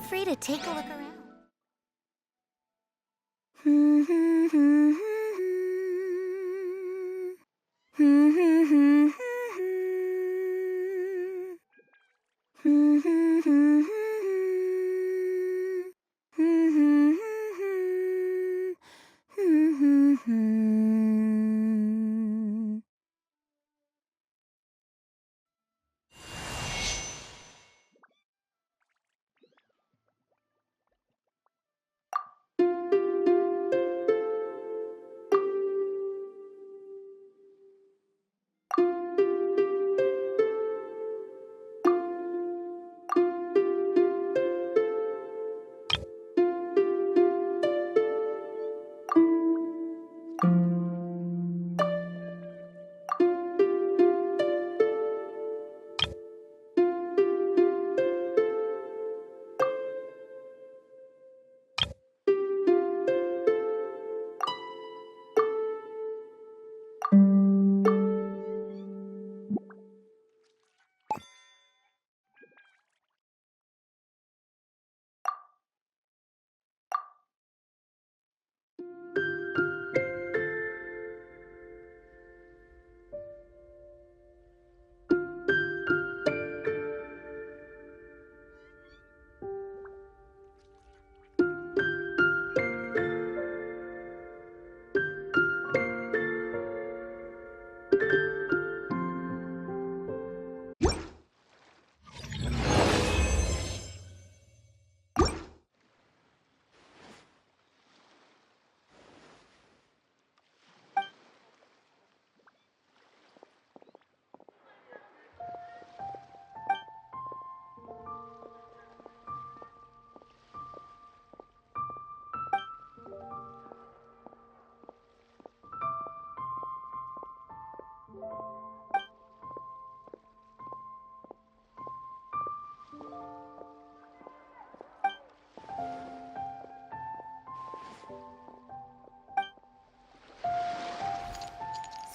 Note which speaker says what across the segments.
Speaker 1: free to take a look around.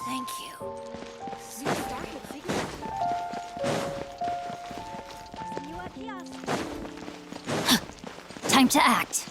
Speaker 1: Thank you. Time to act.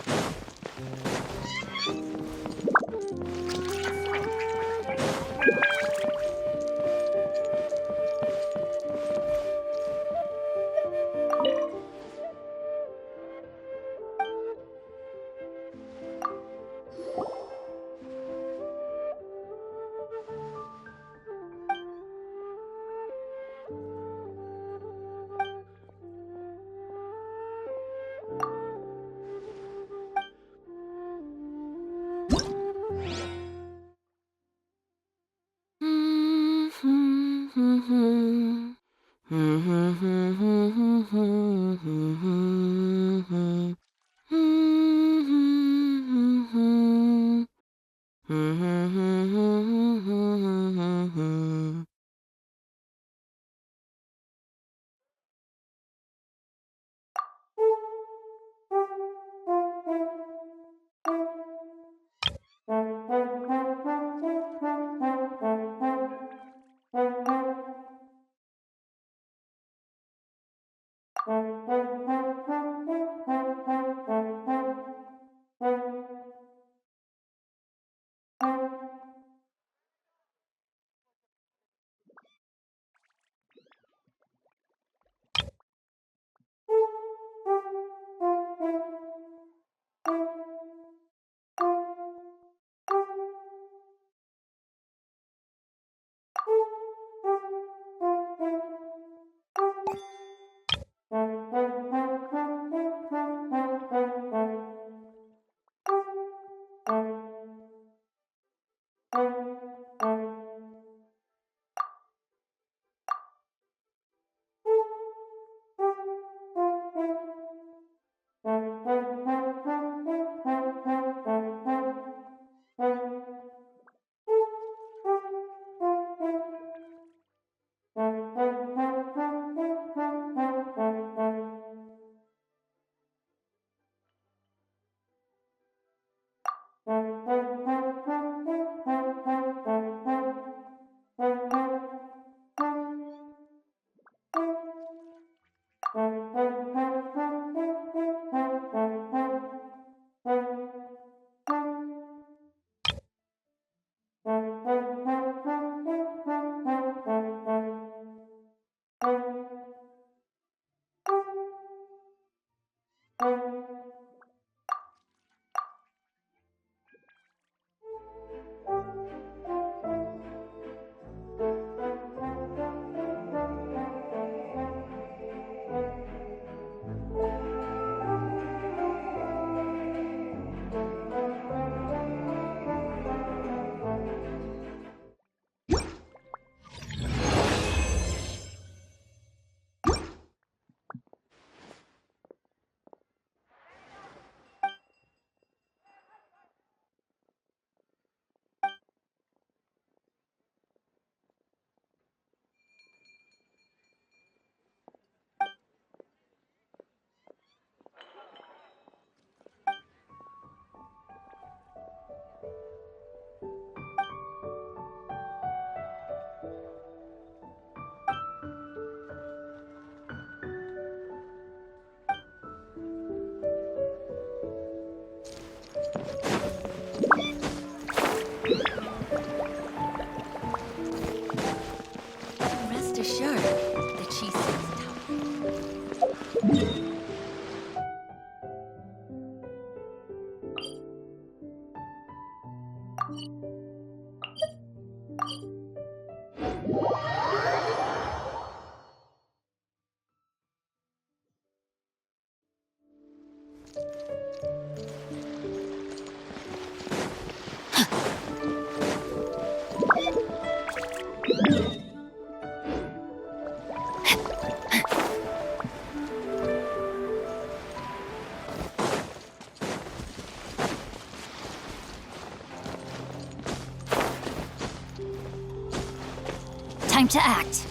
Speaker 1: Time to act.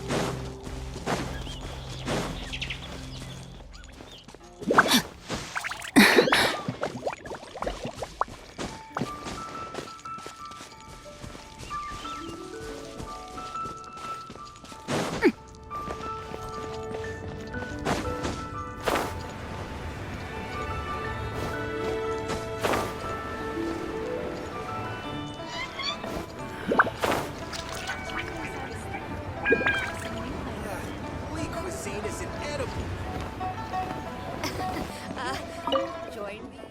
Speaker 2: Join me.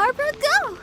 Speaker 1: Barbara, go!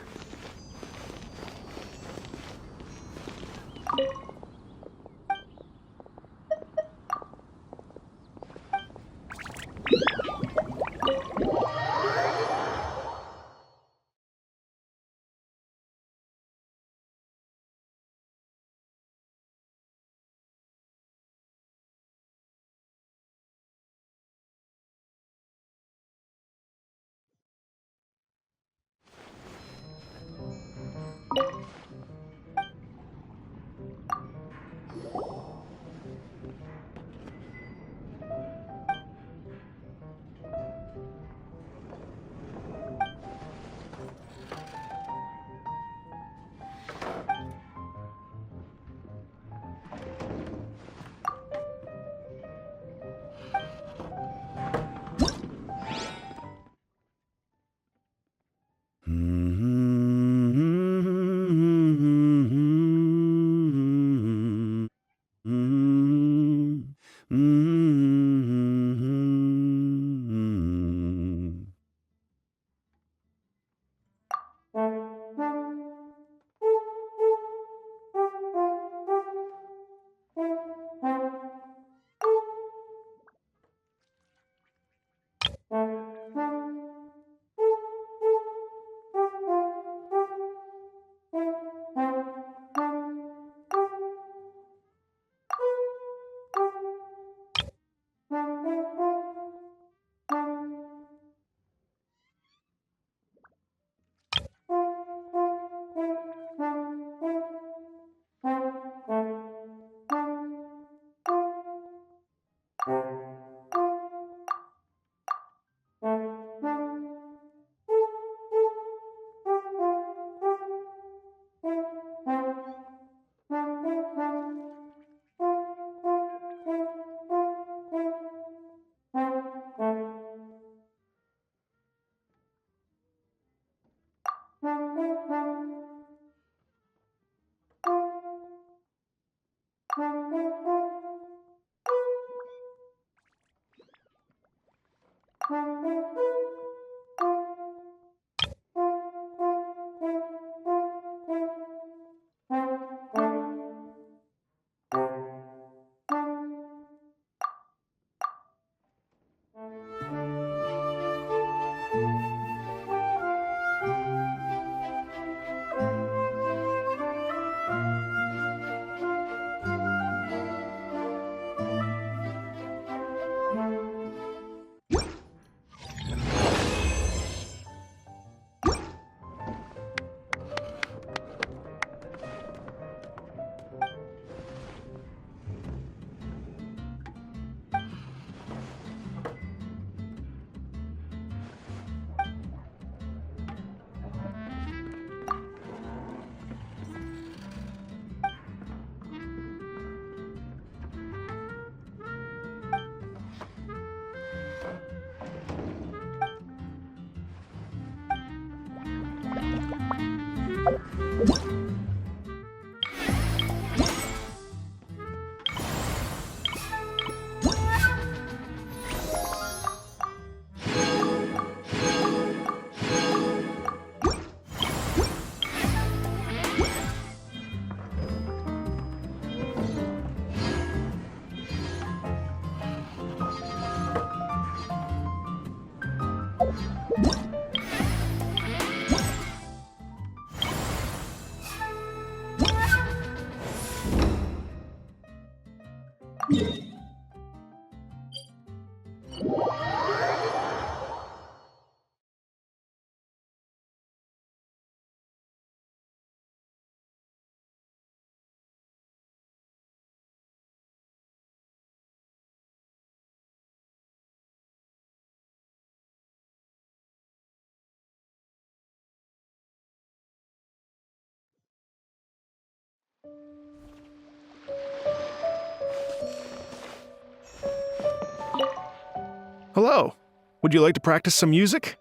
Speaker 2: Hello. Would you like to practice some music?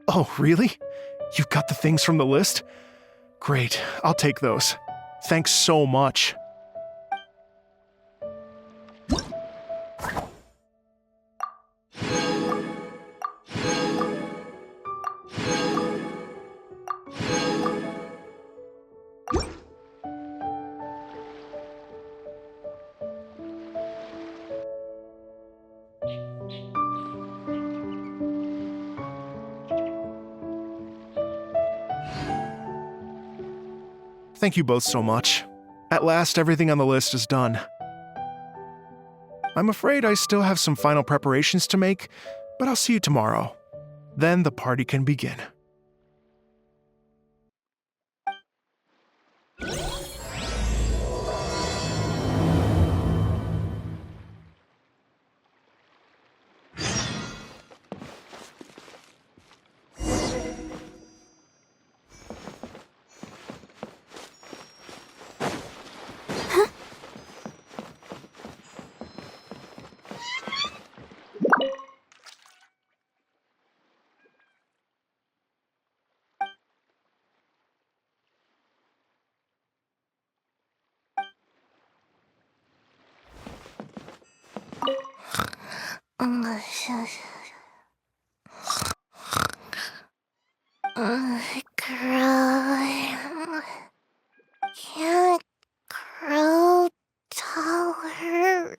Speaker 2: Oh, really? You've got the things from the list? Great, I'll take those. Thanks so much. Thank you both so much. At last, everything on the list is done. I'm afraid I still have some final preparations to make, but I'll see you tomorrow. Then the party can begin.
Speaker 1: Can't grow taller.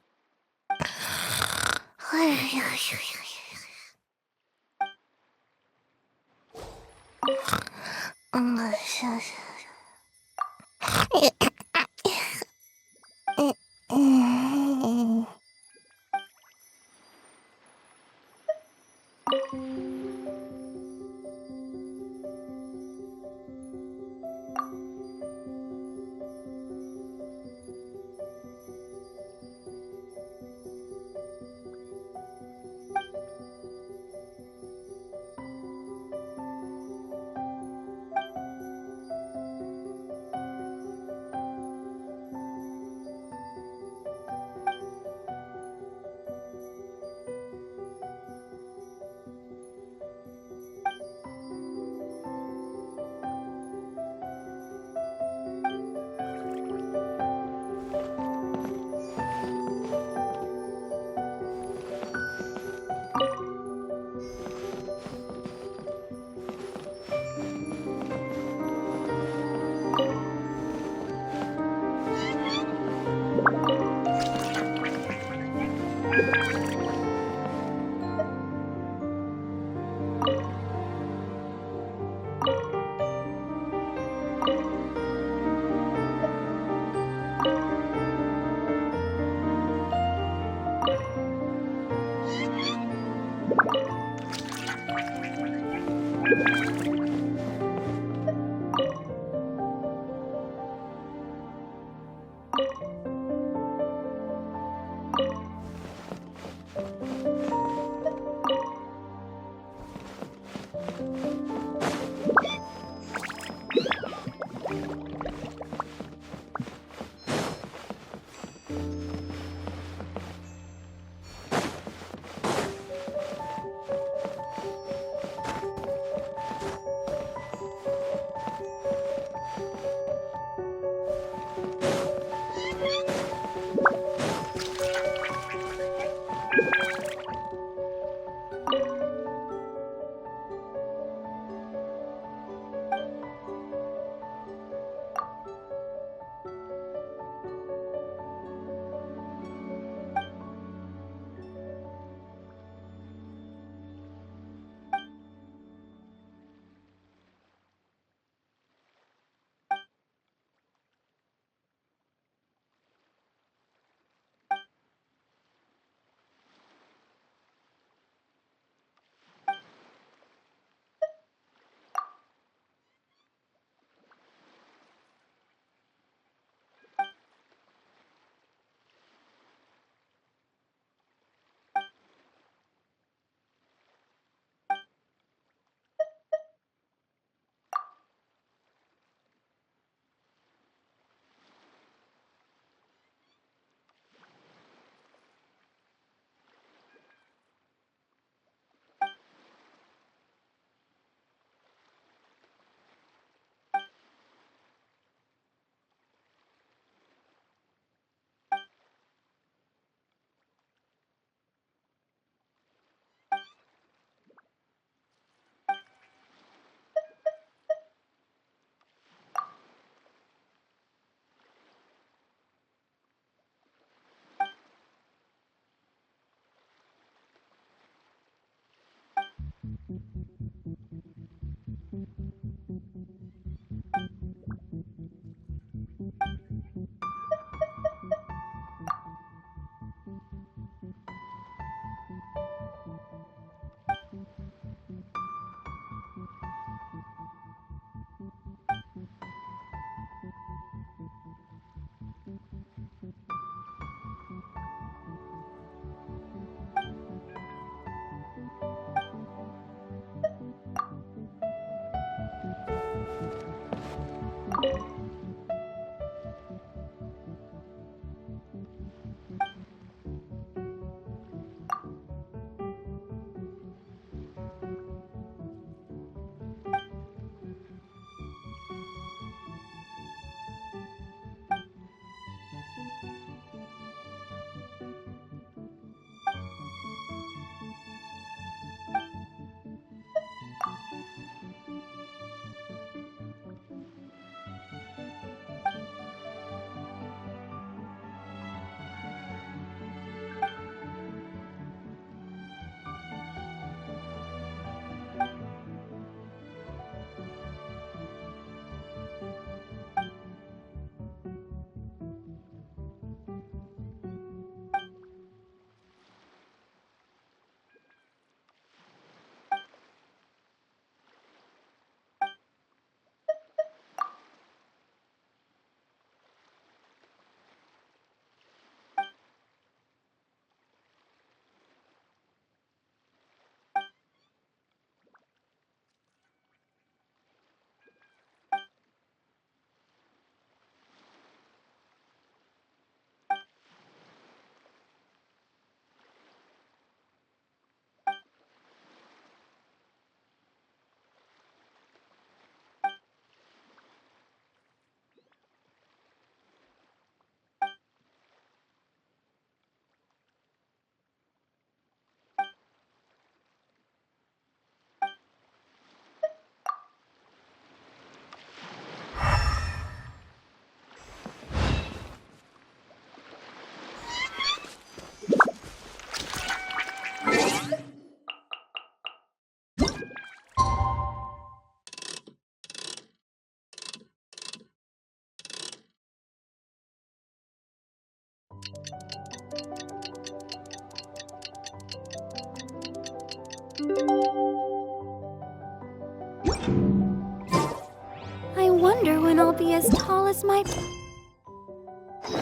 Speaker 3: be as tall as my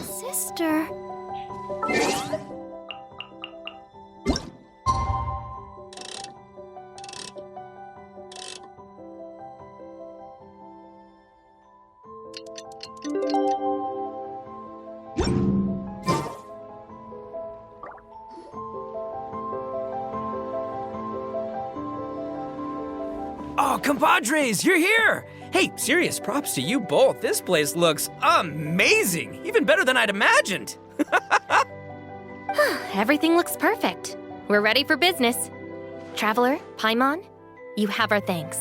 Speaker 3: sister.
Speaker 4: Oh, compadres, you're here! Hey, serious props to you both. This place looks amazing! Even better than I'd imagined!
Speaker 3: Everything looks perfect. We're ready for business. Traveler, Paimon, you have our thanks.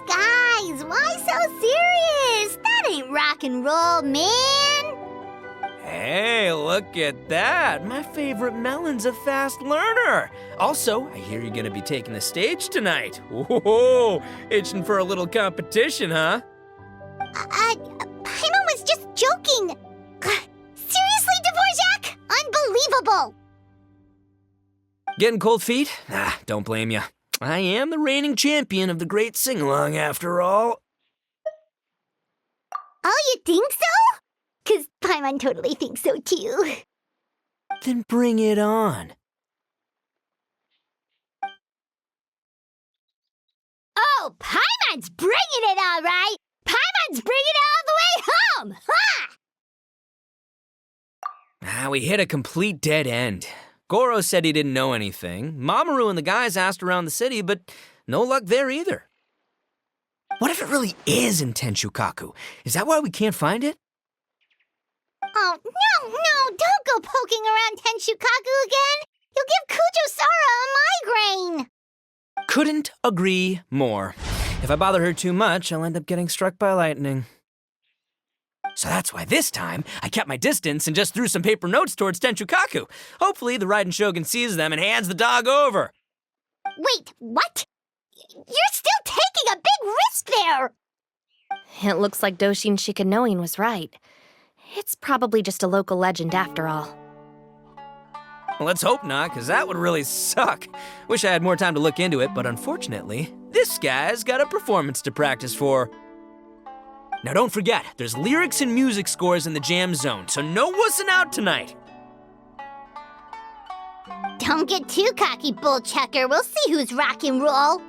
Speaker 1: Guys, why so serious? That ain't rock and roll, man.
Speaker 4: Hey, look at that! My favorite melon's a fast learner! Also, I hear you're gonna be taking the stage tonight. Whoa, itching for a little competition, huh?
Speaker 1: Paimon was just joking. Seriously, Dvorak? Unbelievable.
Speaker 4: Getting cold feet? Don't blame you. I am the reigning champion of the great sing-along, after all.
Speaker 1: Oh, you think so? 'Cause Paimon totally thinks so, too.
Speaker 4: Then bring it on.
Speaker 1: Oh, Paimon's bringing it all right. Paimon's bringing it all the way home. Ha!
Speaker 4: We hit a complete dead end. Goro said he didn't know anything. Mamoru and the guys asked around the city, but no luck there either. What if it really is in Tenshukaku? Is that why we can't find it?
Speaker 1: Oh, no, don't go poking around Tenshukaku again. You'll give Kujo-Sara a migraine.
Speaker 4: Couldn't agree more. If I bother her too much, I'll end up getting struck by lightning. So that's why this time, I kept my distance and just threw some paper notes towards Tenshukaku. Hopefully, the Raiden Shogun sees them and hands the dog over.
Speaker 1: Wait, what? You're still taking a big risk there.
Speaker 3: It looks like Doshin Shikanoin was right. It's probably just a local legend after all.
Speaker 4: Let's hope not, because that would really suck. Wish I had more time to look into it, but unfortunately, this guy's got a performance to practice for. Now don't forget, there's lyrics and music scores in the jam zone, so no wussing out tonight.
Speaker 1: Don't get too cocky, bullchucker. We'll see who's rock and roll.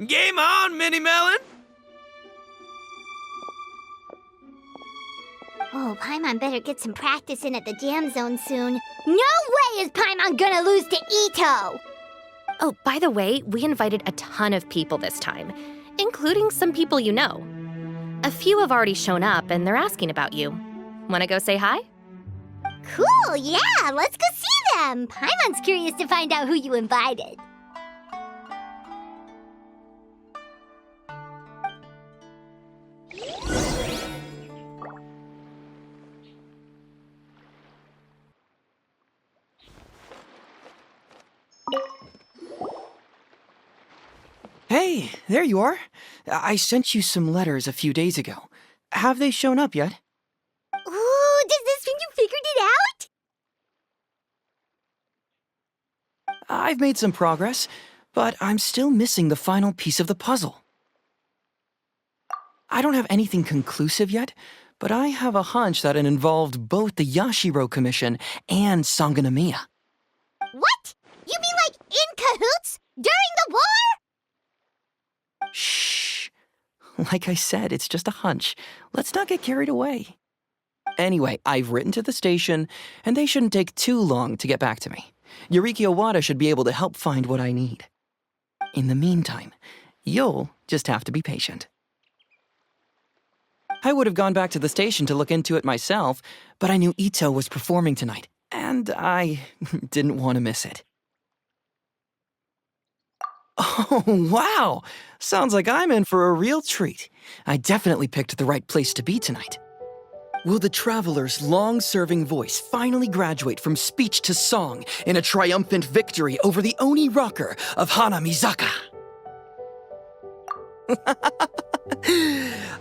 Speaker 4: Game on, Mini Melon!
Speaker 1: Oh, Paimon better get some practice in at the jam zone soon. No way is Paimon gonna lose to Itto!
Speaker 3: Oh, by the way, we invited a ton of people this time, including some people you know. A few have already shown up and they're asking about you. Wanna go say hi?
Speaker 1: Cool, yeah, let's go see them. Paimon's curious to find out who you invited.
Speaker 5: Hey, there you are. I sent you some letters a few days ago. Have they shown up yet?
Speaker 1: Ooh, does this mean you figured it out?
Speaker 5: I've made some progress, but I'm still missing the final piece of the puzzle. I don't have anything conclusive yet, but I have a hunch that it involved both the Yashiro Commission and Sangonomiya.
Speaker 1: What? You mean like in cahoots? During the war?
Speaker 5: Shh. Like I said, it's just a hunch. Let's not get carried away. Anyway, I've written to the station, and they shouldn't take too long to get back to me. Yuriki Owada should be able to help find what I need. In the meantime, you'll just have to be patient. I would have gone back to the station to look into it myself, but I knew Itto was performing tonight, and I didn't want to miss it. Oh, wow! Sounds like I'm in for a real treat. I definitely picked the right place to be tonight. Will the traveler's long-serving voice finally graduate from speech to song in a triumphant victory over the Oni rocker of Hanamizaka?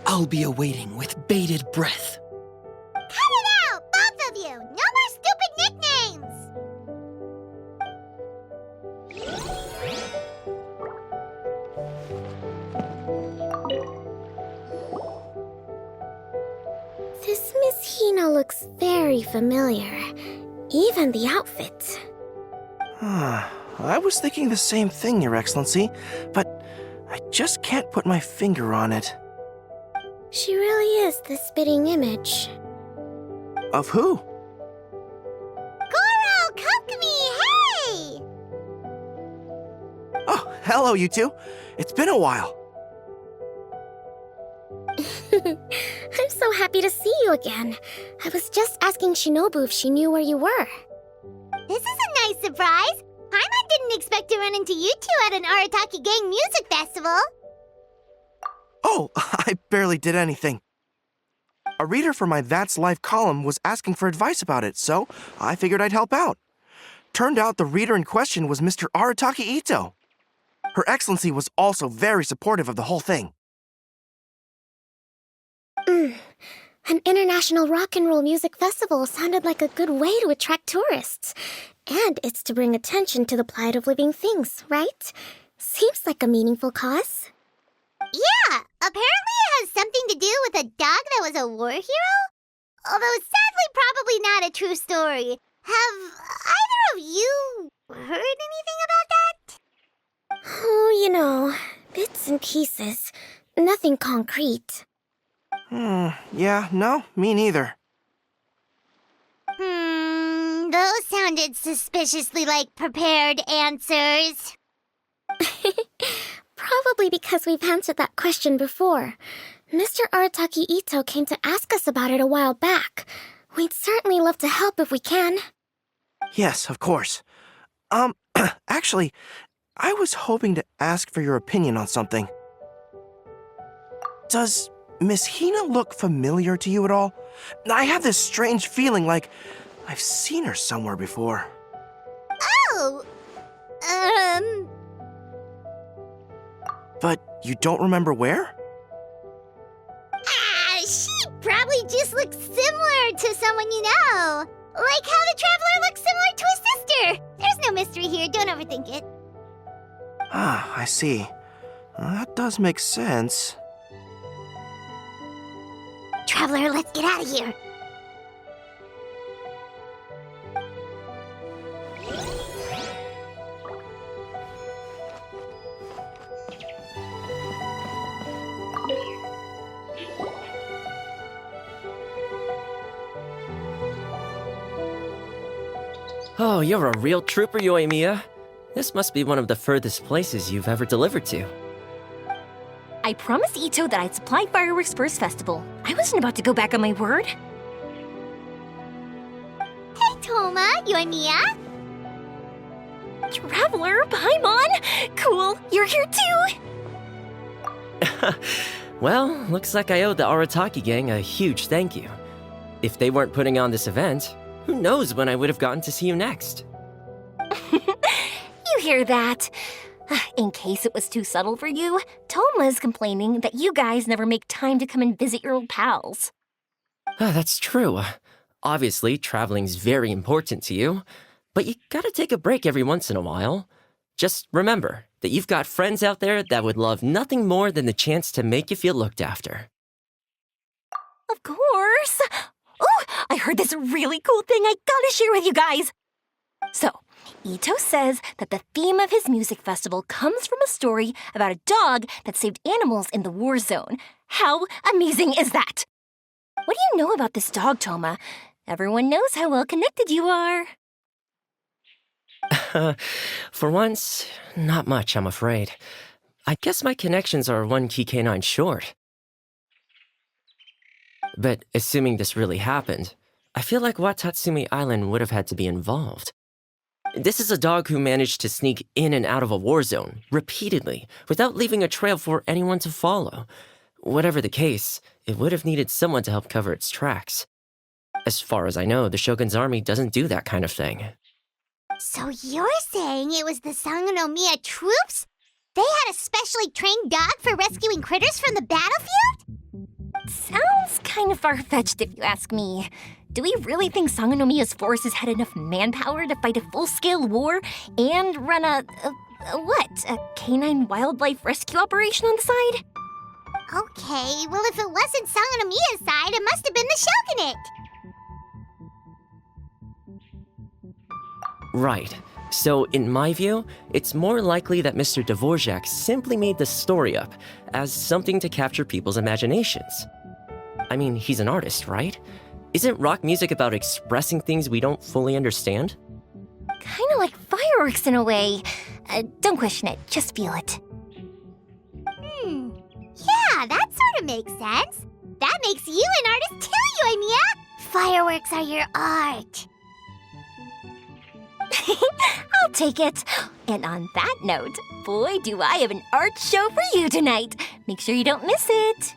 Speaker 5: I'll be awaiting with bated breath.
Speaker 1: Cut it out, both of you! No more stupid nicknames!
Speaker 6: This Miss Hina looks very familiar. Even the outfit.
Speaker 7: I was thinking the same thing, Your Excellency, but I just can't put my finger on it.
Speaker 6: She really is the spitting image.
Speaker 7: Of who?
Speaker 1: Goro, Kokumi, hey!
Speaker 7: Oh, hello, you two. It's been a while.
Speaker 6: I'm so happy to see you again. I was just asking Shinobu if she knew where you were.
Speaker 1: This is a nice surprise. Paimon didn't expect to run into you two at an Arataki Gang music festival.
Speaker 7: Oh, I barely did anything. A reader for my That's Life column was asking for advice about it, so I figured I'd help out. Turned out the reader in question was Mr. Arataki Itto. Her Excellency was also very supportive of the whole thing.
Speaker 6: An international rock and roll music festival sounded like a good way to attract tourists. And it's to bring attention to the plight of living things, right? Seems like a meaningful cause.
Speaker 1: Yeah, apparently it has something to do with a dog that was a war hero? Although sadly probably not a true story. Have either of you heard anything about that?
Speaker 6: Oh, you know, bits and pieces. Nothing concrete.
Speaker 7: Yeah, no, me neither.
Speaker 1: Those sounded suspiciously like prepared answers.
Speaker 6: Probably because we've answered that question before. Mr. Arataki Itto came to ask us about it a while back. We'd certainly love to help if we can.
Speaker 7: Yes, of course. Actually, I was hoping to ask for your opinion on something. Does Miss Hina look familiar to you at all? I have this strange feeling like I've seen her somewhere before.
Speaker 1: Oh,
Speaker 7: But you don't remember where?
Speaker 1: she probably just looks similar to someone you know. Like how the Traveler looks similar to his sister. There's no mystery here, don't overthink it.
Speaker 7: Ah, I see. That does make sense.
Speaker 1: Traveler, let's get out of here.
Speaker 8: Oh, you're a real trooper, Yoimiya. This must be one of the furthest places you've ever delivered to.
Speaker 9: I promised Itto that I'd supply fireworks for his festival. I wasn't about to go back on my word.
Speaker 1: Hey, Toma, Yoimiya.
Speaker 9: Traveler, Paimon! Cool, you're here too!
Speaker 8: Well, looks like I owe the Arataki gang a huge thank you. If they weren't putting on this event, who knows when I would have gotten to see you next.
Speaker 9: You hear that? In case it was too subtle for you, Toma's complaining that you guys never make time to come and visit your old pals.
Speaker 8: That's true. Obviously, traveling's very important to you, but you gotta take a break every once in a while. Just remember that you've got friends out there that would love nothing more than the chance to make you feel looked after.
Speaker 9: Of course! Oh, I heard this really cool thing I gotta share with you guys! So, Itto says that the theme of his music festival comes from a story about a dog that saved animals in the war zone. How amazing is that? What do you know about this dog, Toma? Everyone knows how well connected you are.
Speaker 8: For once, not much, I'm afraid. I guess my connections are one key canine short. But assuming this really happened, I feel like Watatsumi Island would have had to be involved. This is a dog who managed to sneak in and out of a war zone repeatedly without leaving a trail for anyone to follow. Whatever the case, it would have needed someone to help cover its tracks. As far as I know, the Shogun's army doesn't do that kind of thing.
Speaker 1: So you're saying it was the Sangonomiya troops? They had a specially trained dog for rescuing critters from the battlefield?
Speaker 9: Sounds kind of far-fetched if you ask me. Do we really think Sangonomiya's forces had enough manpower to fight a full-scale war and run a canine wildlife rescue operation on the side?
Speaker 1: Okay, well, if it wasn't sung on Amiya's side, it must have been the Shogunate.
Speaker 8: Right. So, in my view, it's more likely that Mr. Dvorak simply made the story up as something to capture people's imaginations. I mean, he's an artist, right? Isn't rock music about expressing things we don't fully understand?
Speaker 9: Kinda like fireworks in a way. Don't question it, just feel it.
Speaker 1: Yeah, that sort of makes sense. That makes you an artist too, Amiya. Fireworks are your art.
Speaker 9: I'll take it. And on that note, boy, do I have an art show for you tonight. Make sure you don't miss it.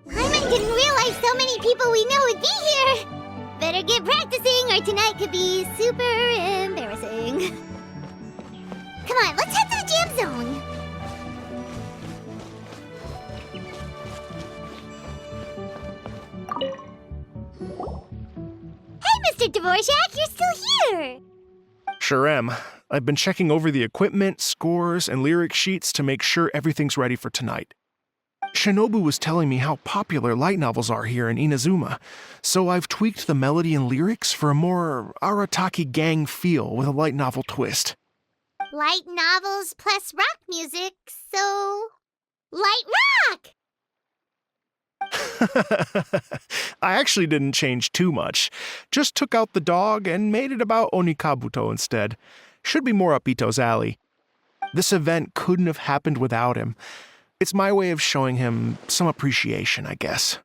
Speaker 1: Paimon didn't realize so many people we know would be here. Better get practicing or tonight could be super embarrassing. Come on, let's head to the jam zone. Hey, Mr. Dvorak, you're still here!
Speaker 2: Sure am. I've been checking over the equipment, scores, and lyric sheets to make sure everything's ready for tonight. Shinobu was telling me how popular light novels are here in Inazuma, so I've tweaked the melody and lyrics for a more Arataki gang feel with a light novel twist.
Speaker 1: Light novels plus rock music, so... light rock!
Speaker 2: I actually didn't change too much. Just took out the dog and made it about Onikabuto instead. Should be more up Itto's alley. This event couldn't have happened without him. It's my way of showing him some appreciation, I guess.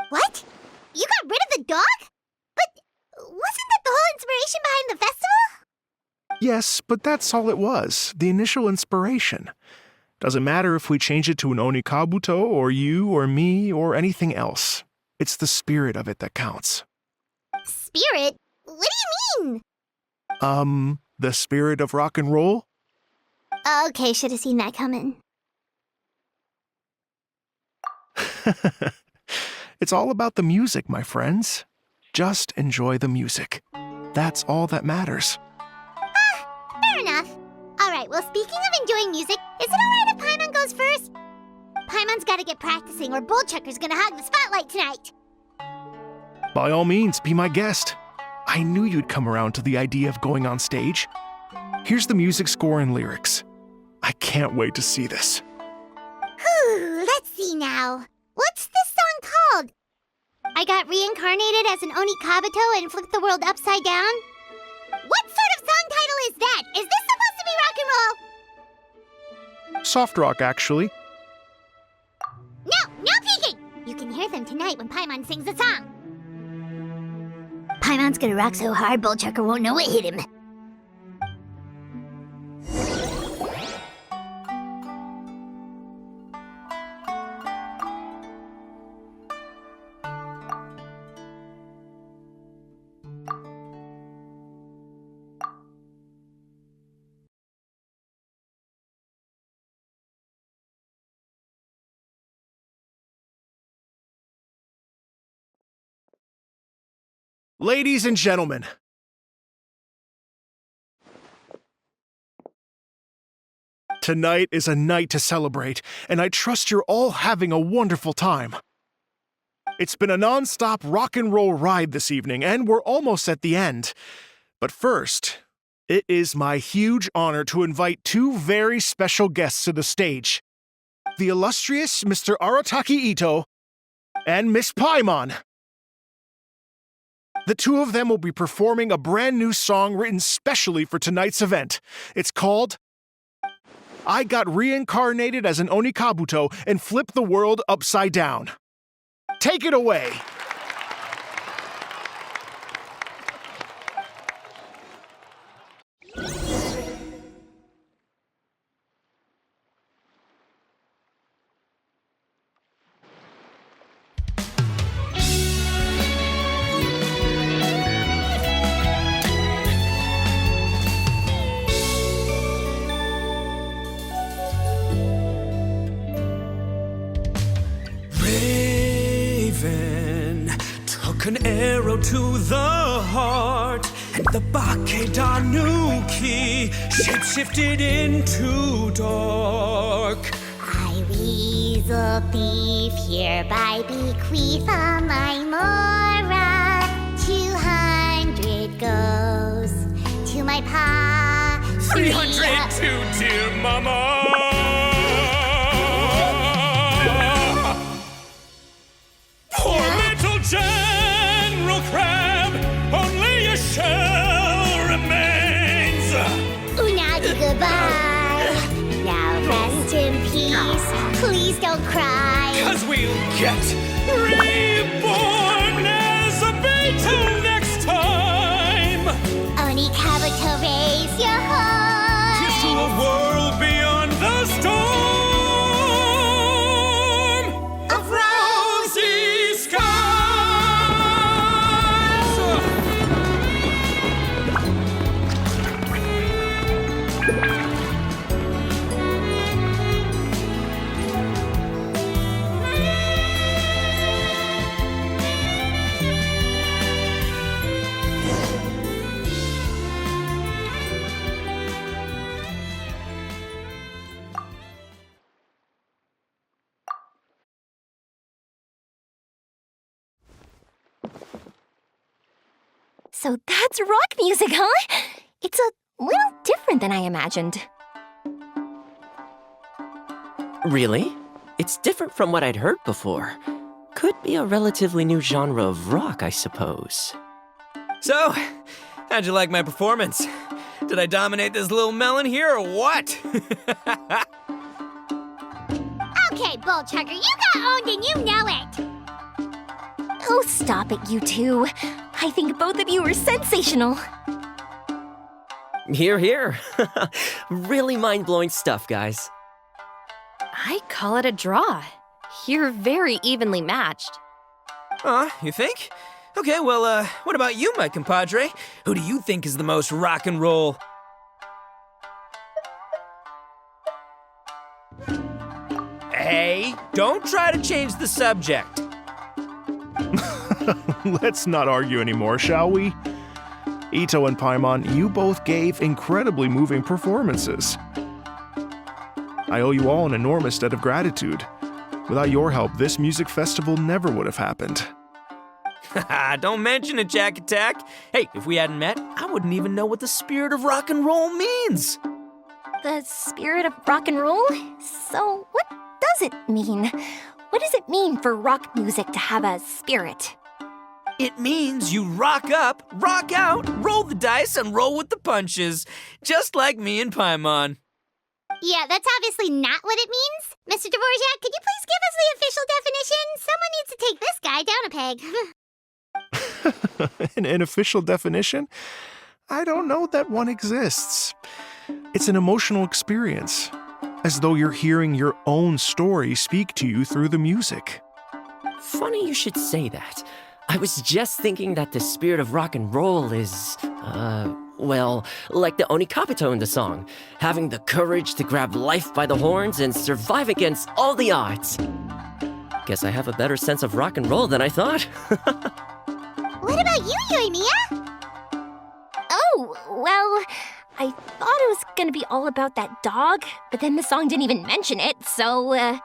Speaker 1: What? You got rid of the dog? But wasn't that the whole inspiration behind the festival?
Speaker 2: Yes, but that's all it was, the initial inspiration. Doesn't matter if we change it to an Onikabuto, or you, or me, or anything else. It's the spirit of it that counts.
Speaker 1: Spirit? What do you mean?
Speaker 2: The spirit of rock and roll?
Speaker 1: Okay, should have seen that coming.
Speaker 2: It's all about the music, my friends. Just enjoy the music. That's all that matters.
Speaker 1: Fair enough. Alright, well, speaking of enjoying music, is it alright if Paimon goes first? Paimon's gotta get practicing or Bullchucker's gonna hog the spotlight tonight.
Speaker 2: By all means, be my guest. I knew you'd come around to the idea of going on stage. Here's the music score and lyrics. I can't wait to see this.
Speaker 1: Whew, let's see now. What's this song called? I got reincarnated as an Onikabuto and flipped the world upside down? What sort of song title is that? Is this supposed to be rock and roll?
Speaker 2: Soft rock, actually.
Speaker 1: No peeking! You can hear them tonight when Paimon sings the song. Paimon's gonna rock so hard, Bullchucker won't know what hit him.
Speaker 2: Ladies and gentlemen, tonight is a night to celebrate, and I trust you're all having a wonderful time. It's been a non-stop rock and roll ride this evening, and we're almost at the end. But first, it is my huge honor to invite two very special guests to the stage. The illustrious Mr. Arataki Itto and Miss Paimon. The two of them will be performing a brand new song written specially for tonight's event. It's called I Got Reincarnated as an Onikabuto and Flipped the World Upside Down. Take it away.
Speaker 10: An arrow to the heart, and the Bakedanuki shapeshifted into dark.
Speaker 1: I weasel thief, hereby bequeath all my mora. 200 goes to my pa.
Speaker 10: 300 to dear mama. Poor little General Crab, only a shell remains.
Speaker 1: Unagi, goodbye. Now rest in peace. Please don't cry.
Speaker 10: 'Cause we'll get reborn as a beetle next time.
Speaker 1: Oni Kabuto, raise your heart.
Speaker 10: Here's to a world beyond the storm of rosy skies.
Speaker 9: So that's rock music, huh? It's a little different than I imagined.
Speaker 8: Really? It's different from what I'd heard before. Could be a relatively new genre of rock, I suppose.
Speaker 4: So, how'd you like my performance? Did I dominate this little melon here or what?
Speaker 1: Okay, Bull Chugger, you got owned and you know it.
Speaker 9: Oh, stop it, you two. I think both of you are sensational.
Speaker 8: Here, here. Really mind-blowing stuff, guys.
Speaker 3: I call it a draw. You're very evenly matched.
Speaker 4: You think? Okay, well, what about you, my compadre? Who do you think is the most rock and roll? Hey, don't try to change the subject.
Speaker 2: Let's not argue anymore, shall we? Itto and Paimon, you both gave incredibly moving performances. I owe you all an enormous debt of gratitude. Without your help, this music festival never would have happened.
Speaker 4: Don't mention it, Jack Attack. Hey, if we hadn't met, I wouldn't even know what the spirit of rock and roll means.
Speaker 9: The spirit of rock and roll? So, what does it mean? What does it mean for rock music to have a spirit?
Speaker 4: It means you rock up, rock out, roll the dice, and roll with the punches. Just like me and Paimon.
Speaker 1: Yeah, that's obviously not what it means. Mr. Dvorak, could you please give us the official definition? Someone needs to take this guy down a peg.
Speaker 2: An official definition? I don't know that one exists. It's an emotional experience, as though you're hearing your own story speak to you through the music.
Speaker 8: Funny you should say that. I was just thinking that the spirit of rock and roll is, well, like the Onikabuto in the song, having the courage to grab life by the horns and survive against all the odds. Guess I have a better sense of rock and roll than I thought.
Speaker 1: What about you, Yoimiya?
Speaker 9: Oh, well, I thought it was gonna be all about that dog, but then the song didn't even mention it, so,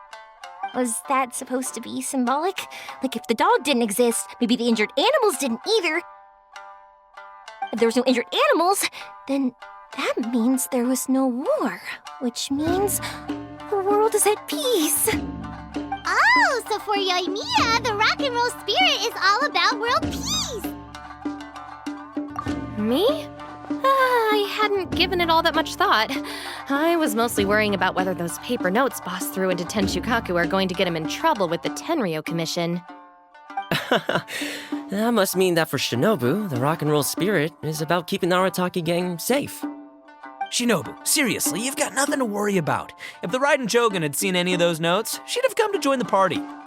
Speaker 9: was that supposed to be symbolic? Like, if the dog didn't exist, maybe the injured animals didn't either. If there was no injured animals, then that means there was no war, which means the world is at peace.
Speaker 1: Oh, so for Yoimiya, the rock and roll spirit is all about world peace.
Speaker 3: Me? I hadn't given it all that much thought. I was mostly worrying about whether those paper notes Boss threw into Tenshukaku are going to get him in trouble with the Tenryo Commission.
Speaker 8: That must mean that for Shinobu, the rock and roll spirit is about keeping the Arataki gang safe.
Speaker 4: Shinobu, seriously, you've got nothing to worry about. If the Raiden Jogan had seen any of those notes, she'd have come to join the party.
Speaker 1: Paimon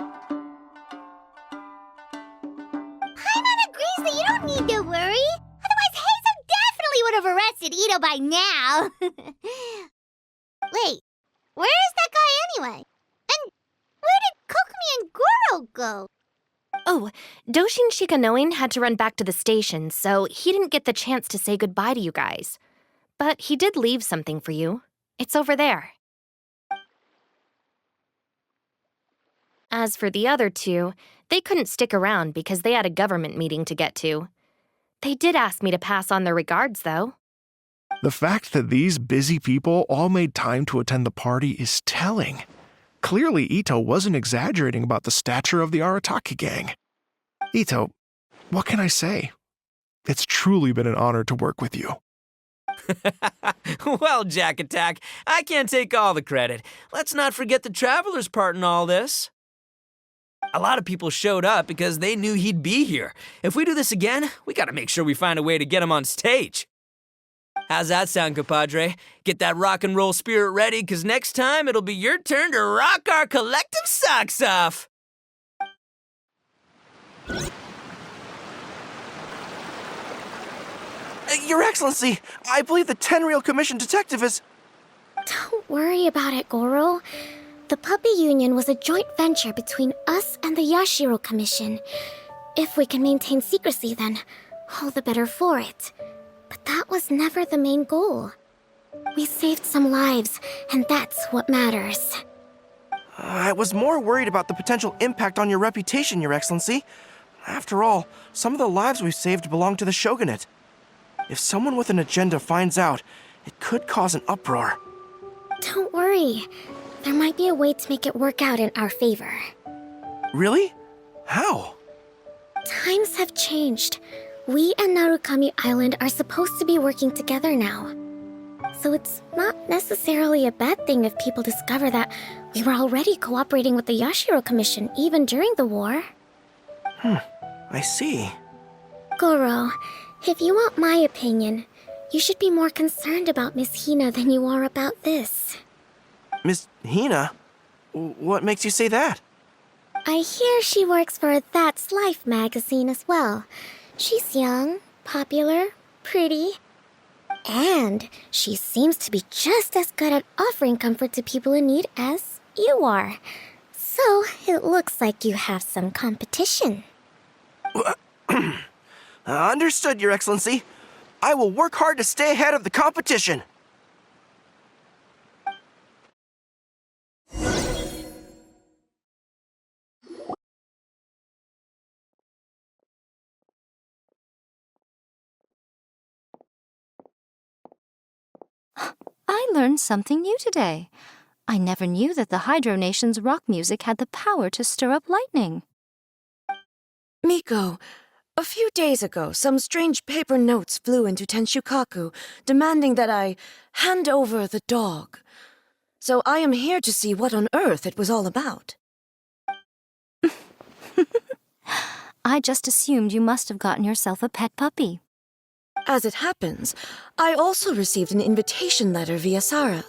Speaker 1: agrees that you don't need to worry. Otherwise, Heizo definitely would have arrested Itto by now. Wait, where is that guy anyway? And where did Kokumi and Goro go?
Speaker 3: Oh, Doshin Shikanoin had to run back to the station, so he didn't get the chance to say goodbye to you guys. But he did leave something for you. It's over there. As for the other two, they couldn't stick around because they had a government meeting to get to. They did ask me to pass on their regards, though.
Speaker 2: The fact that these busy people all made time to attend the party is telling. Clearly, Itto wasn't exaggerating about the stature of the Arataki gang. Itto, what can I say? It's truly been an honor to work with you.
Speaker 4: Well, Jack Attack, I can't take all the credit. Let's not forget the traveler's part in all this. A lot of people showed up because they knew he'd be here. If we do this again, we gotta make sure we find a way to get him on stage. How's that sound, compadre? Get that rock and roll spirit ready, because next time it'll be your turn to rock our collective socks off.
Speaker 7: Your Excellency, I believe the Tenryou Commission detective is...
Speaker 6: Don't worry about it, Goro. The Puppy Union was a joint venture between us and the Yashiro Commission. If we can maintain secrecy, then all the better for it. But that was never the main goal. We saved some lives, and that's what matters.
Speaker 7: I was more worried about the potential impact on your reputation, Your Excellency. After all, some of the lives we've saved belong to the Shogunate. If someone with an agenda finds out, it could cause an uproar.
Speaker 6: Don't worry. There might be a way to make it work out in our favor.
Speaker 7: Really? How?
Speaker 6: Times have changed. We and Narukami Island are supposed to be working together now. So it's not necessarily a bad thing if people discover that we were already cooperating with the Yashiro Commission even during the war.
Speaker 7: I see.
Speaker 6: Goro, if you want my opinion, you should be more concerned about Miss Hina than you are about this.
Speaker 7: Miss Hina? What makes you say that?
Speaker 6: I hear she works for That's Life magazine as well. She's young, popular, pretty, and she seems to be just as good at offering comfort to people in need as you are. So it looks like you have some competition.
Speaker 7: Understood, Your Excellency. I will work hard to stay ahead of the competition.
Speaker 11: I learned something new today. I never knew that the Hydro Nation's rock music had the power to stir up lightning.
Speaker 12: Miko, a few days ago, some strange paper notes flew into Tenshukaku, demanding that I hand over the dog. So I am here to see what on earth it was all about.
Speaker 11: I just assumed you must have gotten yourself a pet puppy.
Speaker 12: As it happens, I also received an invitation letter via Sara.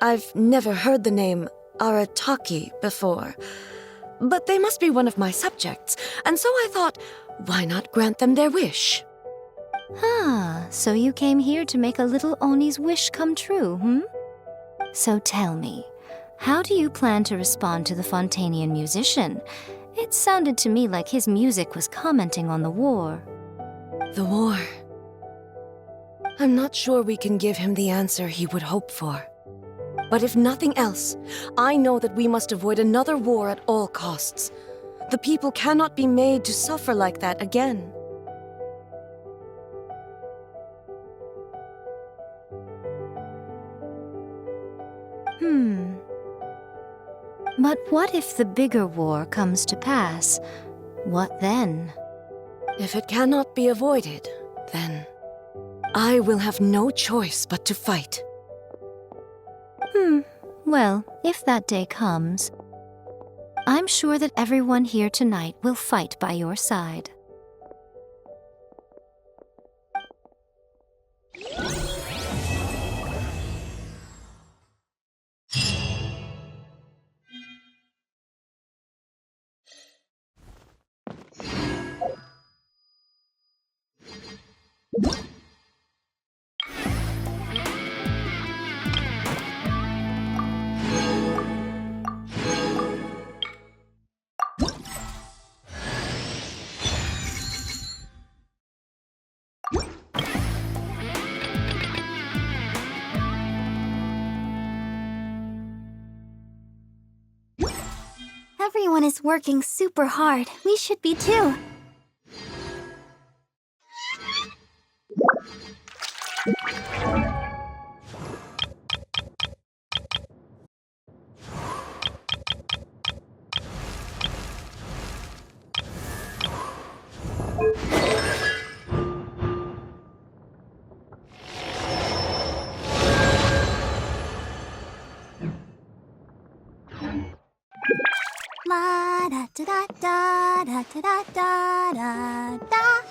Speaker 12: I've never heard the name Arataki before, but they must be one of my subjects, and so I thought, why not grant them their wish?
Speaker 11: Ah, so you came here to make a little Oni's wish come true, So tell me, how do you plan to respond to the Fontanian musician? It sounded to me like his music was commenting on the war.
Speaker 12: The war. I'm not sure we can give him the answer he would hope for. But if nothing else, I know that we must avoid another war at all costs. The people cannot be made to suffer like that again.
Speaker 11: But what if the bigger war comes to pass? What then?
Speaker 12: If it cannot be avoided, then I will have no choice but to fight.
Speaker 11: Well, if that day comes, I'm sure that everyone here tonight will fight by your side.
Speaker 1: Everyone is working super hard. We should be too. La da da da da da da da da da.